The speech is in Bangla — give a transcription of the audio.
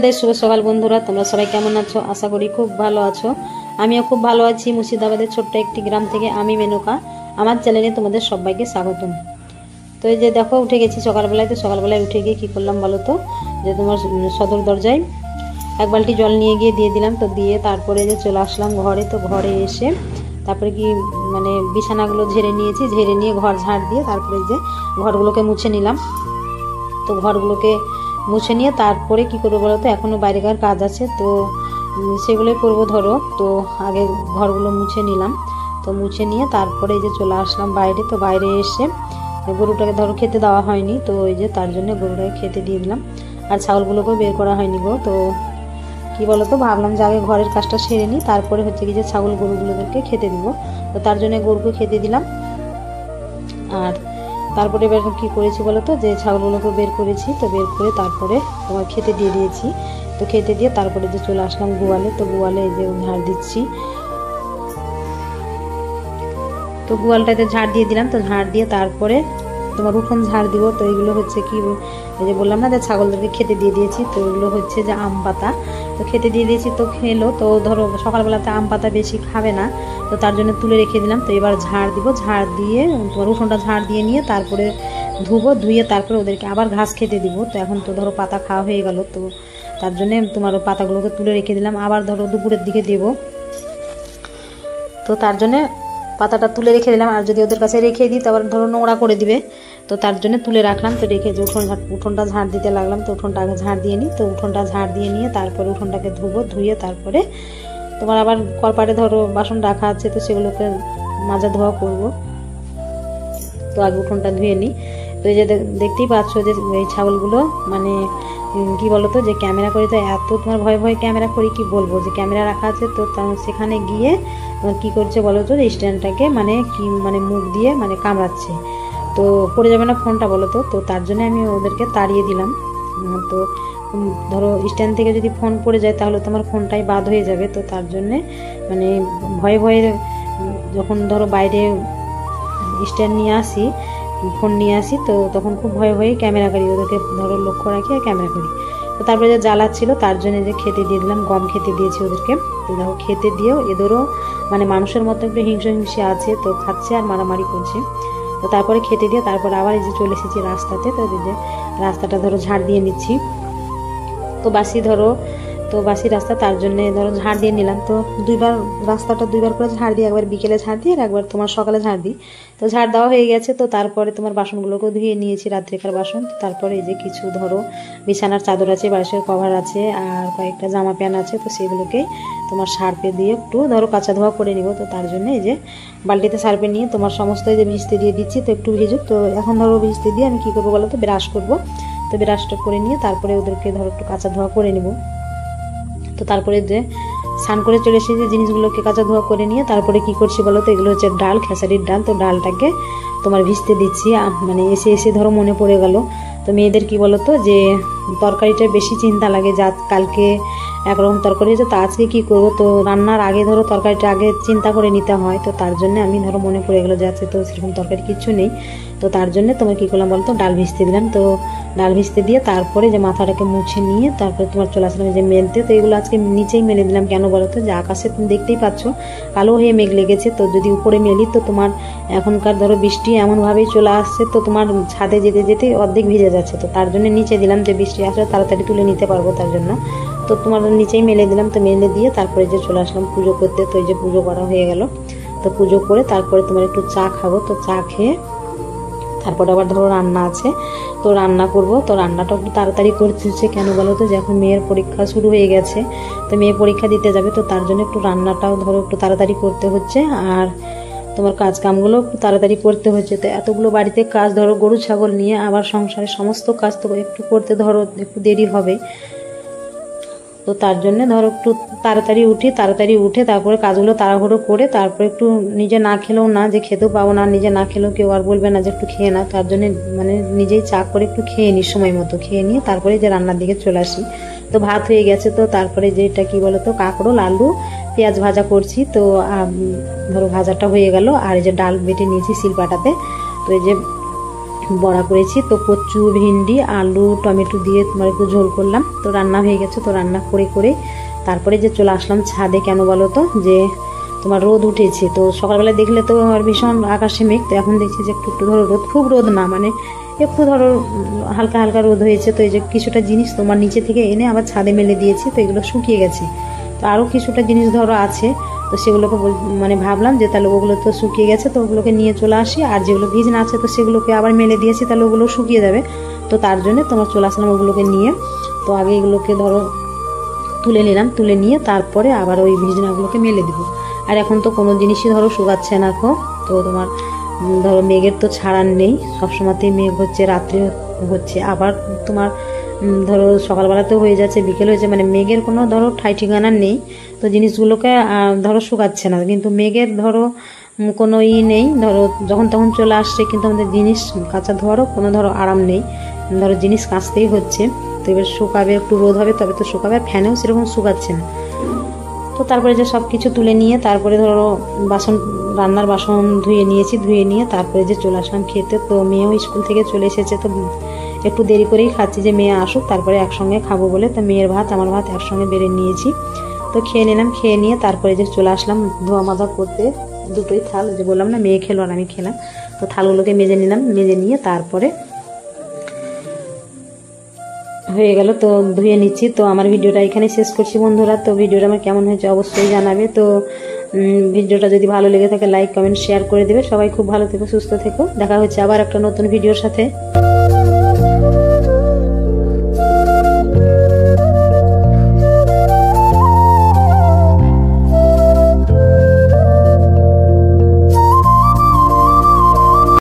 রাধে শুভ সকাল বন্ধুরা, তোমরা সবাই কেমন আছো? আশা করি খুব ভালো আছো। আমিও খুব ভালো আছি। মুর্শিদাবাদের ছোট্ট একটি গ্রাম থেকে আমি মেনকা, আমার চ্যানেলে তোমাদের সবাইকে স্বাগতম। তো এই যে দেখো উঠে গেছি সকালবেলায়। তো সকালবেলায় উঠে গিয়ে কী করলাম বলো তো, যে তোমার সদর দরজায় এক বালতি জল নিয়ে গিয়ে দিয়ে দিলাম। তো দিয়ে তারপরে যে চলে আসলাম ঘরে। তো ঘরে এসে তারপরে কি মানে বিছানাগুলো ঝেড়ে নিয়েছি, ঝেড়ে নিয়ে ঘর ঝাড় দিয়ে তারপরে যে ঘরগুলোকে মুছে নিলাম। তো ঘরগুলোকে মুছে নিয়ে তারপরে কি করবো বলো তো, এখনও বাইরেকার কাজ আছে, তো সেগুলোই করবো ধরো। তো আগে ঘরগুলো মুছে নিলাম। তো মুছে নিয়ে তারপরে এই যে চলে আসলাম বাইরে। তো বাইরে এসে গরুটাকে ধরো খেতে দেওয়া হয়নি, তো এই যে তার জন্য গরুটাকে খেতে দিয়ে দিলাম। আর ছাগলগুলোকেও বের করা হয়নি গো। তো কি বলো তো, ভাবলাম যে আগে ঘরের কাজটা সেরে নিই, তারপরে হচ্ছে কি যে ছাগল গরুগুলোদেরকে খেতে দিব। তো তার জন্য গরুকে খেতে দিলাম। আর তারপরে এবার কী করেছি বলো তো, যে ছাগলগুলোকে বের করেছি। তো বের করে তারপরে তোমার খেতে দিয়ে দিয়েছি। তো খেতে দিয়ে তারপরে যে চলে আসলাম গোয়ালে। তো গোয়ালে এই যে ঝাড় দিচ্ছি। তো গোয়ালটাতে ঝাড় দিয়ে দিলাম। তো ঝাড় দিয়ে তারপরে তোমার উঠোন ঝাড় দিব। তো এগুলো হচ্ছে কি, এই যে বললাম না যে ছাগলদেরকে খেতে দিয়ে দিয়েছি। তো এগুলো হচ্ছে যে আম পাতা। তো খেতে দিয়ে দিয়েছি, তো খেলো। তো ধরো সকালবেলাতে আম পাতা বেশি খাবে না, তো তার জন্য তুলে রেখে দিলাম। তো এবার ঝাড় দিব। ঝাড় দিয়ে তোমার উঠোনটা ঝাড় দিয়ে নিয়ে তারপরে ধুবো, ধুয়ে তারপরে ওদেরকে আবার ঘাস খেতে দিব। তো এখন তো ধরো পাতা খাওয়া হয়ে গেল, তো তার জন্যে তোমার পাতাগুলোকে তুলে রেখে দিলাম। আবার ধরো দুপুরের দিকে দেবো, তো তার জন্যে পাতাটা তুলে রেখে দিলাম। আর যদি ওদের কাছে রেখে দিই তারপর ধরো নোংরা করে দিবে, তো তার জন্য তুলে রাখলাম। তো রেখে যে উঠোনটা ঝাড় দিতে লাগলাম। তো উঠোনটা আগে ঝাড় দিয়ে নিই। তো উঠোনটা ঝাড় দিয়ে নিয়ে তারপরে উঠোনটাকে ধুবো, ধুয়ে তারপরে তোমার আবার কলপাটে ধরো বাসন রাখা আছে, তো সেগুলোকে মাজা ধোয়া করবো। তো আগে উঠোনটা ধুয়ে নিই। তো এই যে দেখতেই পাচ্ছ যে এই ছাগলগুলো মানে কি বলতো, যে ক্যামেরা করি তো এত তোমার ভয়ে ভয়ে ক্যামেরা করি, কি বলবো, যে ক্যামেরা রাখা আছে। তো সেখানে গিয়ে কি করছে বলো তো, স্ট্যান্ডটাকে মানে কি মানে মুখ দিয়ে মানে কামড়াচ্ছে। তো পড়ে যাবে না ফোনটা বলো তো। তো তার জন্য আমি ওদেরকে তাড়িয়ে দিলাম। তো ধরো স্ট্যান্ড থেকে যদি ফোন পড়ে যায় তাহলে তোমার ফোনটাই বাদ হয়ে যাবে। তো তার জন্যে মানে ভয়ে ভয়ে যখন ধরো বাইরে স্ট্যান্ড নিয়ে আসি, ফোন নিয়ে আসি, তো তখন খুব ভয়ে ভয়ে ক্যামেরা করি, ওদেরকে ধরো লক্ষ্য রাখি আর ক্যামেরা করি। তো তারপরে যে জ্বালাচ্ছিল তার জন্য যে খেতে দিয়ে দিলাম, গম খেতে দিয়েছি ওদেরকে। তো দেখো খেতে দিয়েও এদেরও মানে মানুষের মতো একটু হিংসে আছে, তো খাচ্ছে আর মারামারি করছে। তো তারপরে খেতে দিয়ে তারপরে আবার এই যে চলে এসেছি রাস্তাতে। তো এই যে রাস্তাটা ধরো ঝাড় দিয়ে নিচ্ছি। তো বাসি রাস্তা, তার জন্যে ধরো ঝাড় দিয়ে নিলাম। তো রাস্তাটা দুইবার করে ঝাড় দিই, একবার বিকেলে ঝাড় দিই আর একবার তোমার সকালে ঝাড় দিই। তো ঝাড় দেওয়া হয়ে গেছে। তো তারপরে তোমার বাসনগুলোকেও ধুয়ে নিয়েছি, রাত্রিকার বাসন। তো তারপরে এই যে কিছু ধরো বিছানার চাদর আছে, বালিশের কভার আছে, আর কয়েকটা জামা প্যান্ট আছে। তো সেগুলোকে তোমার সার্ফে দিয়ে একটু ধরো কাঁচা ধোয়া করে নিব। তো তার জন্য এই যে বালতিতে সার্ফে নিয়ে তোমার সমস্ত এই যে ভিজতে দিয়ে দিচ্ছি। তো একটু ভিজুক। তো এখন ধরো ভিজতে দিয়ে আমি কী করবো বলো তো, ব্রাশ করবো। তো ব্রাশটা করে নিয়ে তারপরে ওদেরকে ধরো একটু কাঁচা ধোয়া করে নেব। তো তারপরে যে স্নান করে চলে এসে যে জিনিসগুলোকে কাঁচা ধোয়া করে নিয়ে তারপরে কি করছি বলো তো, এগুলো হচ্ছে ডাল, খেসারির ডাল। তো ডালটাকে তোমার ভিজতে দিচ্ছি। মানে এসে ধরো মনে পড়ে গেল। তো মেয়েদের কি বলো তো, যে তরকারিটা বেশি চিন্তা লাগে, যা কালকে একরকম তরকারি হয়েছে, তো আজকে কী করবো। তো রান্নার আগে ধরো তরকারিটা আগে চিন্তা করে নিতে হয়। তো তার জন্য আমি ধরো মনে পড়ে গেলো যে আজকে তো সেরকম তরকারি কিচ্ছু নেই। তো তার জন্য তোমার কী করলাম বলো তো, ডাল ভিজতে দিলাম। তো ডাল ভিজতে দিয়ে তারপরে যে মাথাটাকে মুছে নিয়ে তারপরে তোমার চলে আসলাম যে মেলতে। তো এগুলো আজকে নিচেই মেলে দিলাম। কেন বলো তো, যে আকাশে তুমি দেখতেই পাচ্ছ কালো হয়ে মেঘ লেগেছে। তো যদি উপরে মেলি তো তোমার এখনকার ধরো বৃষ্টি এমনভাবেই চলে আসছে, তো তোমার ছাদে যেতে যেতে অর্ধেক ভিজে যাচ্ছে। তো তার জন্য নিচে দিলাম, যে বৃষ্টি আসলে তাড়াতাড়ি তুলে নিতে পারবো তার জন্য। তো তোমার নিচেই মেলে দিলাম। তো মেলে দিয়ে তারপরে যে চলে আসলাম পুজো করতে। তো এই যে পুজো করা হয়ে গেল। তো পুজো করে তারপরে তোমার একটু চা খাবো। তো চা খেয়ে তারপরে আবার ধরো রান্না আছে, তো রান্না করব। তো রান্নাটা একটু তাড়াতাড়ি করতে হচ্ছে, কেন বলো তো, যে এখন মেয়ের পরীক্ষা শুরু হয়ে গেছে। তো মেয়ে পরীক্ষা দিতে যাবে, তো তার জন্য একটু রান্নাটাও ধরো একটু তাড়াতাড়ি করতে হচ্ছে। আর তোমার কাজ কামগুলো একটু তাড়াতাড়ি করতে হচ্ছে। তো এতগুলো বাড়িতে কাজ ধরো গরু ছাগল নিয়ে আবার সংসারের সমস্ত কাজ তো একটু করতে ধরো একটু দেরি হবে। তো তার জন্য ধরো একটু তাড়াতাড়ি উঠে তারপরে কাজগুলো তাড়াহুড়ো করে তারপরে একটু নিজে না খেলেও না, যে খেতেও পাবো না, নিজে না খেলেও কেউ আর বলবে না যে একটু খেয়ে না। তার জন্য মানে নিজেই চা করে একটু খেয়ে নিই, সময় মতো খেয়ে নিয়ে তারপরে যে রান্নার দিকে চলে আসি। তো ভাত হয়ে গেছে। তো তারপরে যেটা কি বলো তো, কাঁকরোল আলু পেঁয়াজ ভাজা করছি। তো ধরো ভাজাটা হয়ে গেল। আর এই যে ডাল বেটে নিয়েছি শিলপাটাতে। তো এই যে বড়া করেছি। তো কচু, ভিন্ডি, আলু, টমেটো দিয়ে তোমার একটু ঝোল করলাম। তো রান্না হয়ে গেছে। তো রান্না করে তারপরে যে চলে আসলাম ছাদে। কেন বলো তো, যে তোমার রোদ উঠেছে। তো সকালবেলা দেখলে তো আর ভীষণ আকাশে মেঘ, তো এখন দেখছি যে একটু ধরো রোদ, খুব রোদ না, মানে একটু ধরো হালকা হালকা রোদ হয়েছে। তো এই যে কিছুটা জিনিস তোমার নিচে থেকে এনে আবার ছাদে মেলে দিয়েছি, তো এগুলো শুকিয়ে গেছে। তো আরও কিছুটা জিনিস ধরো আছে, তো সেগুলোকে মানে ভাবলাম যে তাহলে ওগুলো তো শুকিয়ে গেছে, তো ওগুলোকে নিয়ে চলে আসি। আর যেগুলো ভিজনা আছে তো সেগুলোকে আবার মেলে দিয়েছি, তাহলে ওগুলো শুকিয়ে যাবে। তো তার জন্য তোমার চলে আসলাম ওগুলোকে নিয়ে। তো আগে এগুলোকে ধরো তুলে নিলাম, তুলে নিয়ে তারপরে আবার ওই ভিজনাগুলোকে মেলে দিব। আর এখন তো কোনো জিনিসই ধরো শুকাচ্ছে না। তো তোমার ধরো মেঘের তো ছাড়ার নেই, সবসময়তেই মেঘ হচ্ছে, রাত্রি হচ্ছে, আবার তোমার ধরো সকালবেলাতেও হয়ে যাচ্ছে, বিকেল হয়েছে, মানে মেঘের কোনো ধরো ঠাই ঠিকানা নেই। তো জিনিসগুলোকে ধরো শুকাচ্ছে না, কিন্তু মেঘের ধরো কোনো নেই, ধরো যখন তখন চলে আসছে, কিন্তু আমাদের জিনিস কাঁচা ধোয়ারও কোনো ধরো আরাম নেই, ধরো জিনিস কাঁচতেই হচ্ছে। তো এবার শুকাবে, একটু রোদ হবে তবে তো শুকাবে, ফ্যানেও সেরকম শুকাচ্ছে না। তো তারপরে যে সব কিছু তুলে নিয়ে তারপরে ধরো রান্নার বাসন ধুয়ে নিয়েছি, ধুয়ে নিয়ে তারপরে যে চলে আসলাম খেতে। তো মেয়েও স্কুল থেকে চলে এসেছে, তো একটু দেরি করেই খাচ্ছি, যে মেয়ে আসুক তারপরে একসঙ্গে খাবো বলে। তো মেয়ের ভাত আমার ভাত একসঙ্গে বেড়ে নিয়েছি। তো খেয়ে নিলাম, খেয়ে নিয়ে তারপরে যে চলে আসলাম ধোয়া মাজা করতে। দুটোই থাল, যে বললাম না মেয়ে খেলো আর আমি খেলাম, তো থালগুলোকে মেজে নিলাম, মেজে নিয়ে তারপরে হয়ে গেল। তো ধুয়ে নিচ্ছি। তো আমার ভিডিওটা এখানে শেষ করছি বন্ধুরা। তো ভিডিওটা আমার কেমন হয়েছে অবশ্যই জানাবে। তো ভিডিওটা যদি ভালো লেগে থাকে লাইক, কমেন্ট, শেয়ার করে দেবে। সবাই খুব ভালো থেকো, সুস্থ থেকো। দেখা হচ্ছে আবার একটা নতুন ভিডিওর সাথে।